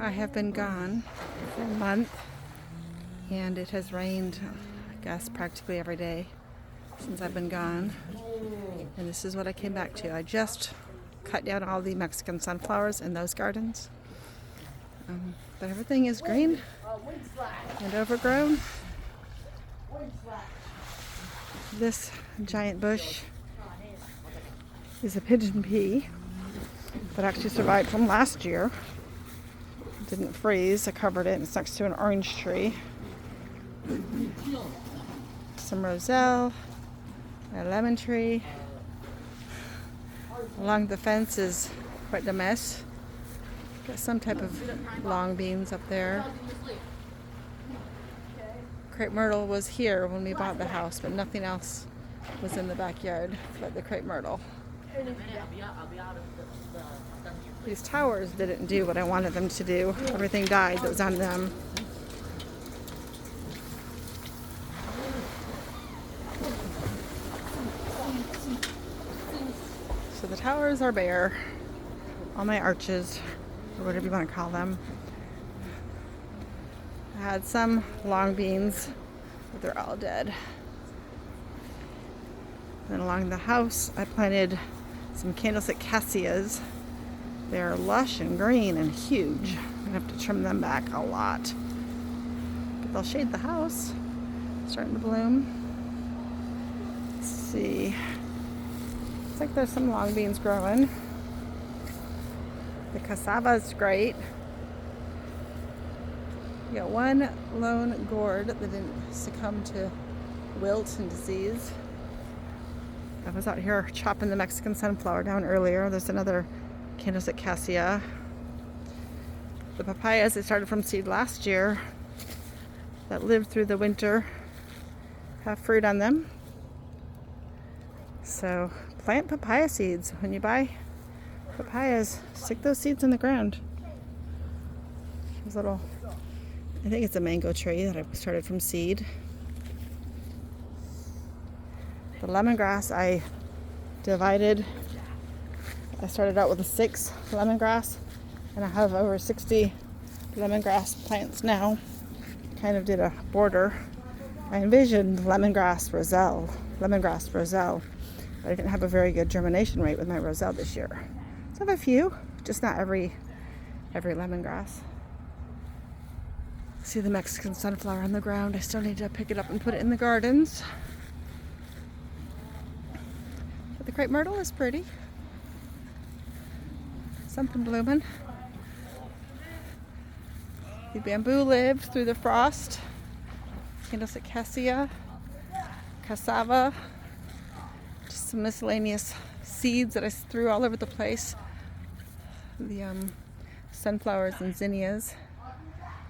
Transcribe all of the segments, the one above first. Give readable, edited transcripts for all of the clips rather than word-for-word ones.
I have been gone for a month, and it has rained, I guess, practically every day since I've been gone. And this is what I came back to. I just cut down all the Mexican sunflowers in those gardens. But everything is green and overgrown. This giant bush is a pigeon pea that actually survived from last year. It didn't freeze. I covered it. It's next to an orange tree. Some roselle, a lemon tree. Along the fence is quite a mess. Got some type of long beans up there. Crepe myrtle was here when we bought the house, but nothing else was in the backyard but the crepe myrtle. These towers didn't do what I wanted them to do. Everything died that was on them. So the towers are bare. All my arches, or whatever you want to call them. I had some long beans, but they're all dead. Then along the house, I planted some candlestick cassias. They're lush and green and huge. I'm gonna have to trim them back a lot. But they'll shade the house. Starting to bloom. Let's see. Looks like there's some long beans growing. The cassava is great. We got one lone gourd that didn't succumb to wilt and disease. I was out here chopping the Mexican sunflower down earlier. There's another candlestick cassia. The papayas that started from seed last year that lived through the winter have fruit on them. So plant papaya seeds. When you buy papayas, stick those seeds in the ground. There's little, I think it's a mango tree that I started from seed. The lemongrass I divided. I started out with 6 lemongrass, and I have over 60 lemongrass plants now. Kind of did a border. I envisioned lemongrass roselle, but I didn't have a very good germination rate with my roselle this year. So I have a few, just not every lemongrass. See the Mexican sunflower on the ground. I still need to pick it up and put it in the gardens. But the crepe myrtle is pretty. Something blooming. The bamboo lived through the frost. Candlestick cassia, cassava, just some miscellaneous seeds that I threw all over the place. The sunflowers and zinnias.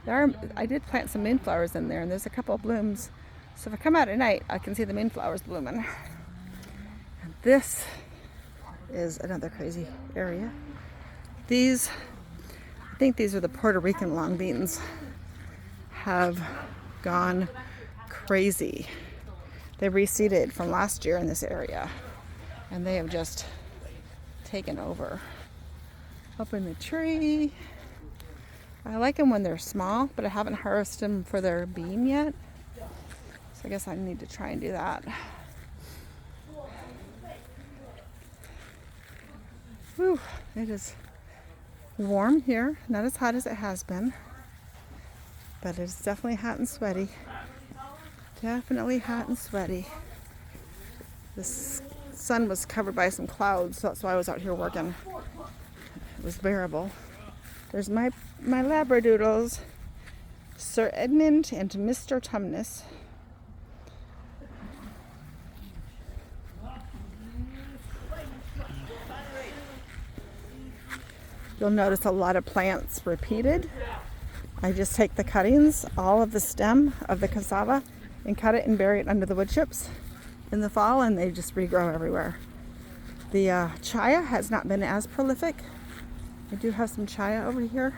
I did plant some moonflowers in there, and there's a couple of blooms. So if I come out at night, I can see the moonflowers blooming. And this is another crazy area. I think these are the Puerto Rican long beans, have gone crazy. They reseeded from last year in this area, and they have just taken over. Up in the tree. I like them when they're small, but I haven't harvested them for their bean yet. So I guess I need to try and do that. Whew, it is warm here. Not as hot as it has been, but it's definitely hot and sweaty. Definitely hot and sweaty. The sun was covered by some clouds, so that's why I was out here working. It was bearable. There's my labradoodles, Sir Edmund and Mr. Tumnus. You'll notice a lot of plants repeated. I just take the cuttings, all of the stem of the cassava, and cut it and bury it under the wood chips in the fall, and they just regrow everywhere. The chaya has not been as prolific. I do have some chaya over here,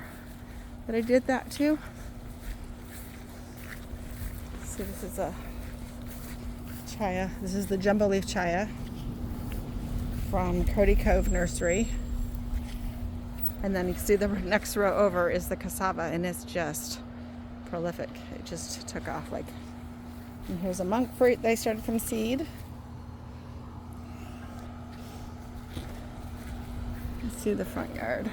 but I did that too. See, this is a chaya. This is the jumbo leaf chaya from Cody Cove Nursery. And then you can see the next row over is the cassava, and it's just prolific. It just took off like. And here's a monk fruit they started from seed. You can see the front yard.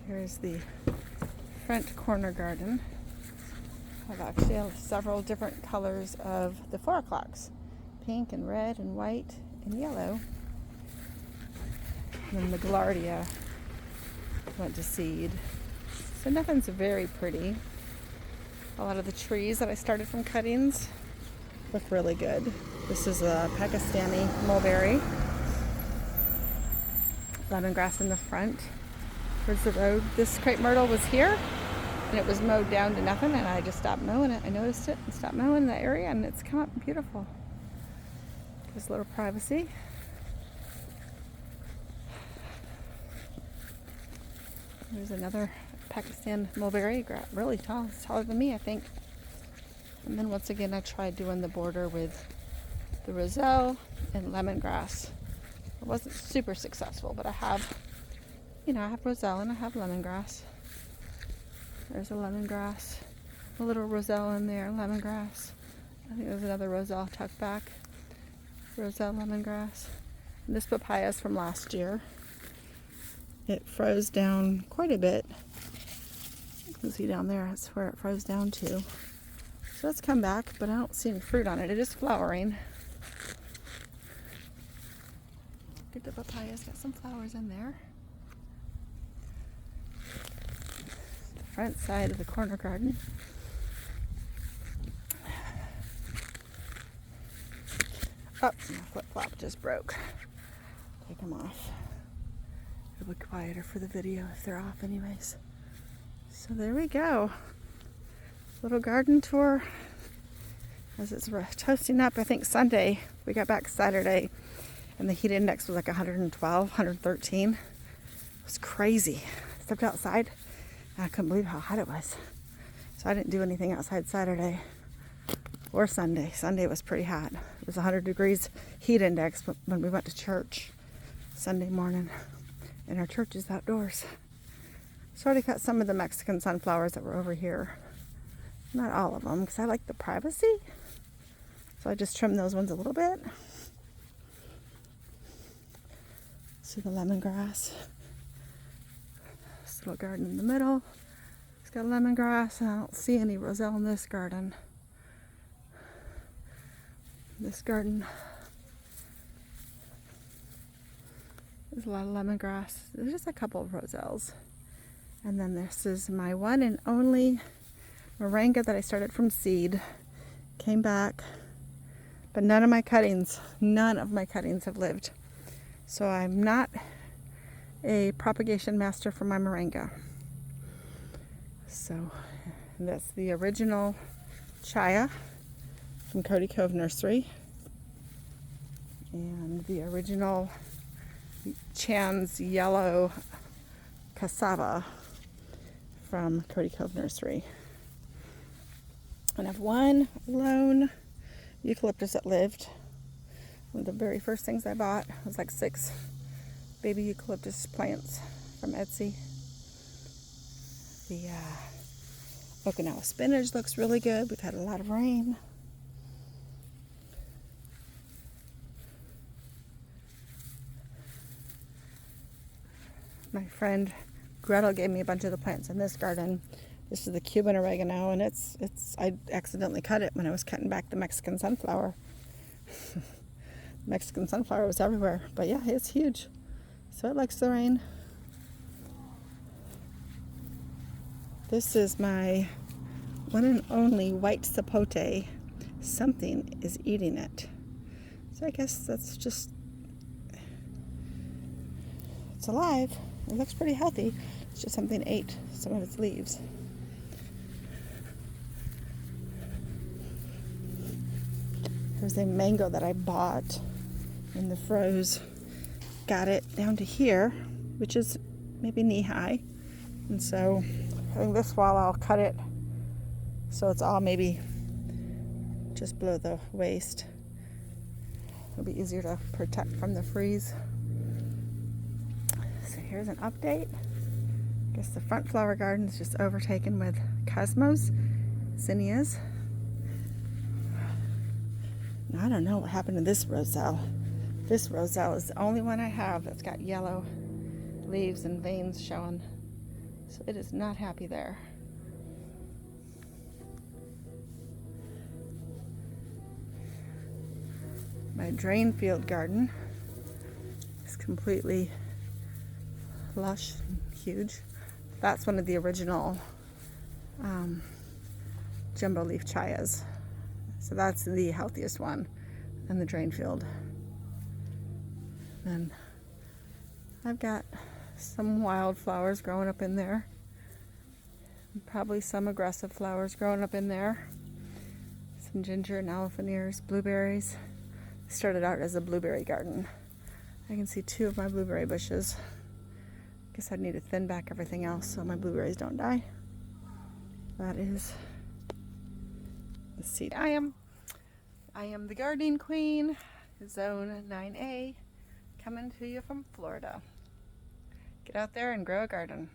Here's the front corner garden. I've actually have several different colors of the 4 o'clocks. Pink and red and white and yellow. And then the Gaillardia went to seed. So nothing's very pretty. A lot of the trees that I started from cuttings look really good. This is a Pakistani mulberry. Lemongrass in the front. Towards the road. This crepe myrtle was here and it was mowed down to nothing, and I just stopped mowing it. I noticed it and stopped mowing the area, and it's come up beautiful. Gives a little privacy. There's another Pakistan mulberry, really tall. It's taller than me, I think. And then once again, I tried doing the border with the roselle and lemongrass. It wasn't super successful, but I have, I have roselle and I have lemongrass. There's a lemongrass, a little roselle in there, lemongrass. I think there's another roselle tucked back. Roselle, lemongrass. And this papaya is from last year. It froze down quite a bit. You can see down there, that's where it froze down to. So it's come back, but I don't see any fruit on it. It is flowering. Look at the papaya, it's got some flowers in there. The front side of the corner garden. Oh, my flip-flop just broke. Take them off. It'll be quieter for the video if they're off anyways. So there we go. Little garden tour. As it's toasting up, I think Sunday. We got back Saturday and the heat index was like 112, 113. It was crazy. I stepped outside and I couldn't believe how hot it was. So I didn't do anything outside Saturday or Sunday. Sunday was pretty hot. It was 100 degrees heat index when we went to church Sunday morning. And our church is outdoors. So I already cut some of the Mexican sunflowers that were over here. Not all of them, because I like the privacy. So I just trimmed those ones a little bit. See the lemongrass. This little garden in the middle. It's got lemongrass, and I don't see any roselle in this garden. This garden, there's a lot of lemongrass. There's just a couple of roselles. And then this is my one and only moringa that I started from seed. Came back, but none of my cuttings have lived. So I'm not a propagation master for my moringa. So that's the original Chaya from Cody Cove Nursery, and the original Chan's yellow cassava from Cody Cove Nursery. And I have one lone eucalyptus that lived. One of the very first things I bought was like 6 baby eucalyptus plants from Etsy. The Okinawa spinach looks really good. We've had a lot of rain. My friend Gretel gave me a bunch of the plants in this garden. This is the Cuban oregano, and I accidentally cut it when I was cutting back the Mexican sunflower. Mexican sunflower was everywhere, but yeah, it's huge. So it likes the rain. This is my one and only white sapote. Something is eating it. So I guess that's just, it's alive. It looks pretty healthy. It's just something ate some of its leaves. Here's a mango that I bought in the froze. Got it down to here, which is maybe knee high. And so I think this fall I'll cut it so it's all maybe just below the waist. It'll be easier to protect from the freeze. So here's an update. I guess the front flower garden is just overtaken with cosmos, zinnias. Now, I don't know what happened to this roselle. This roselle is the only one I have that's got yellow leaves and veins showing. So it is not happy there. My drain field garden is completely lush and huge. That's one of the original jumbo leaf chayas. So that's the healthiest one in the drain field. Then I've got some wildflowers growing up in there. Probably some aggressive flowers growing up in there. Some ginger and elephant ears, blueberries. Started out as a blueberry garden. I can see 2 of my blueberry bushes. Guess I'd need to thin back everything else so my blueberries don't die. That is the seed. I am the gardening queen, zone 9A, coming to you from Florida. Get out there and grow a garden.